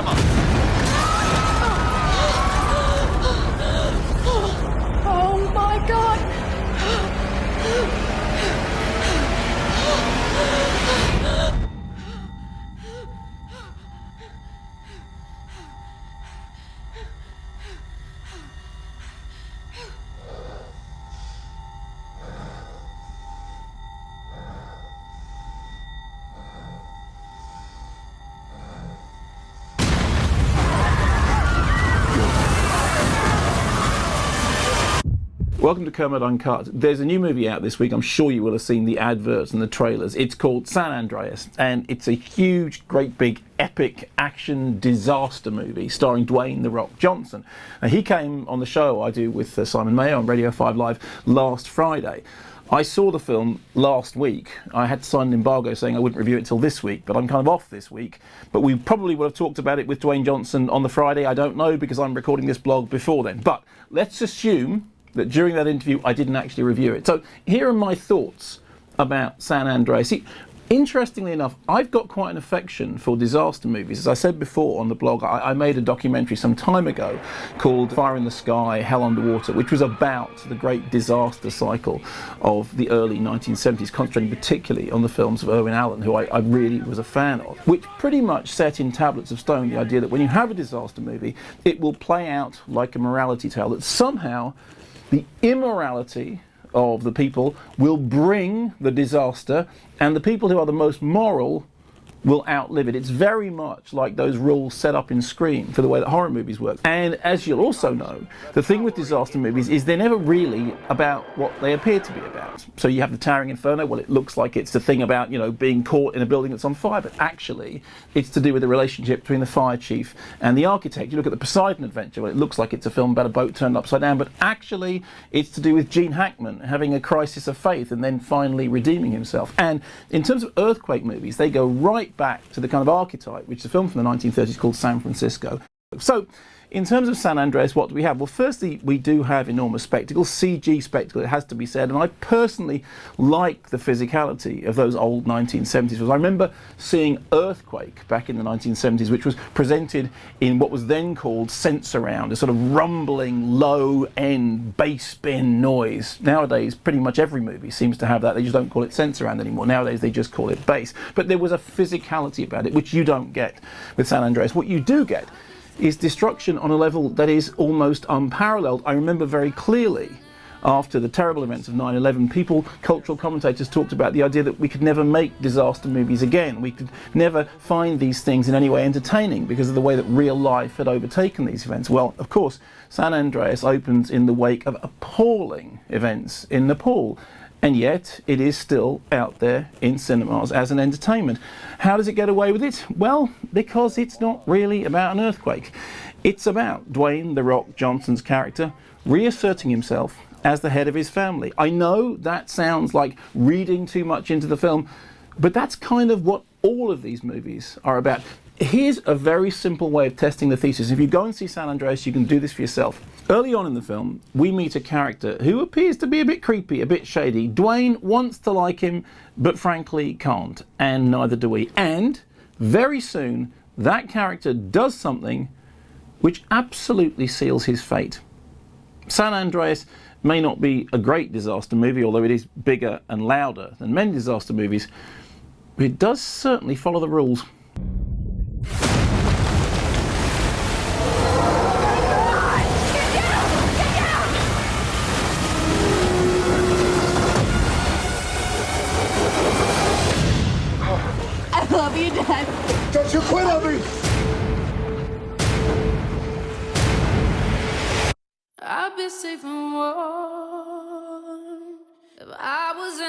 hammer. Oh my God! Welcome to Kermode Uncut. There's a new movie out this week. I'm sure you will have seen the adverts and the trailers. It's called San Andreas, and it's a huge, great big, epic action disaster movie starring Dwayne "The Rock" Johnson. Now, he came on the show I do with Simon Mayo on Radio 5 Live last Friday. I saw the film last week. I had to sign an embargo saying I wouldn't review it till this week, but I'm kind of off this week. But we probably would have talked about it with Dwayne Johnson on the Friday. I don't know, because I'm recording this blog before then. But let's assume that during that interview I didn't actually review it. So here are my thoughts about San Andreas. Interestingly enough, I've got quite an affection for disaster movies. As I said before on the blog, I made a documentary some time ago called Fire in the Sky, Hell Underwater, which was about the great disaster cycle of the early 1970s, concentrating particularly on the films of Irwin Allen, who I really was a fan of, which pretty much set in tablets of stone the idea that when you have a disaster movie, it will play out like a morality tale, that somehow the immorality of the people will bring the disaster, and the people who are the most moral will outlive it. It's very much like those rules set up in Scream for the way that horror movies work. And as you'll also know, the thing with disaster movies is they're never really about what they appear to be about. So you have the Towering Inferno. Well, it looks like it's the thing about, being caught in a building that's on fire, but actually it's to do with the relationship between the fire chief and the architect. You look at the Poseidon Adventure. Well, it looks like it's a film about a boat turned upside down, but actually it's to do with Gene Hackman having a crisis of faith and then finally redeeming himself. And in terms of earthquake movies, they go right back to the kind of archetype, which is a film from the 1930s called San Francisco. So, in terms of San Andreas, what do we have? Well, firstly, we do have enormous spectacle, CG spectacle, it has to be said, and I personally like the physicality of those old 1970s films. I remember seeing Earthquake back in the 1970s, which was presented in what was then called Sensurround, a sort of rumbling, low-end, bass bin noise. Nowadays, pretty much every movie seems to have that. They just don't call it Sensurround anymore. Nowadays, they just call it bass. But there was a physicality about it, which you don't get with San Andreas. What you do get is destruction on a level that is almost unparalleled. I remember very clearly, after the terrible events of 9/11, cultural commentators talked about the idea that we could never make disaster movies again. We could never find these things in any way entertaining because of the way that real life had overtaken these events. Well, of course, San Andreas opens in the wake of appalling events in Nepal, and yet it is still out there in cinemas as an entertainment. How does it get away with it? Well, because it's not really about an earthquake. It's about Dwayne "The Rock" Johnson's character reasserting himself as the head of his family. I know that sounds like reading too much into the film, but that's kind of what all of these movies are about. Here's a very simple way of testing the thesis. If you go and see San Andreas, you can do this for yourself. Early on in the film, we meet a character who appears to be a bit creepy, a bit shady. Dwayne wants to like him, but frankly can't, and neither do we. And very soon, that character does something which absolutely seals his fate. San Andreas may not be a great disaster movie, although it is bigger and louder than many disaster movies, but it does certainly follow the rules. I love you, Dad. Don't you quit on me! I'd be safe and warm if I was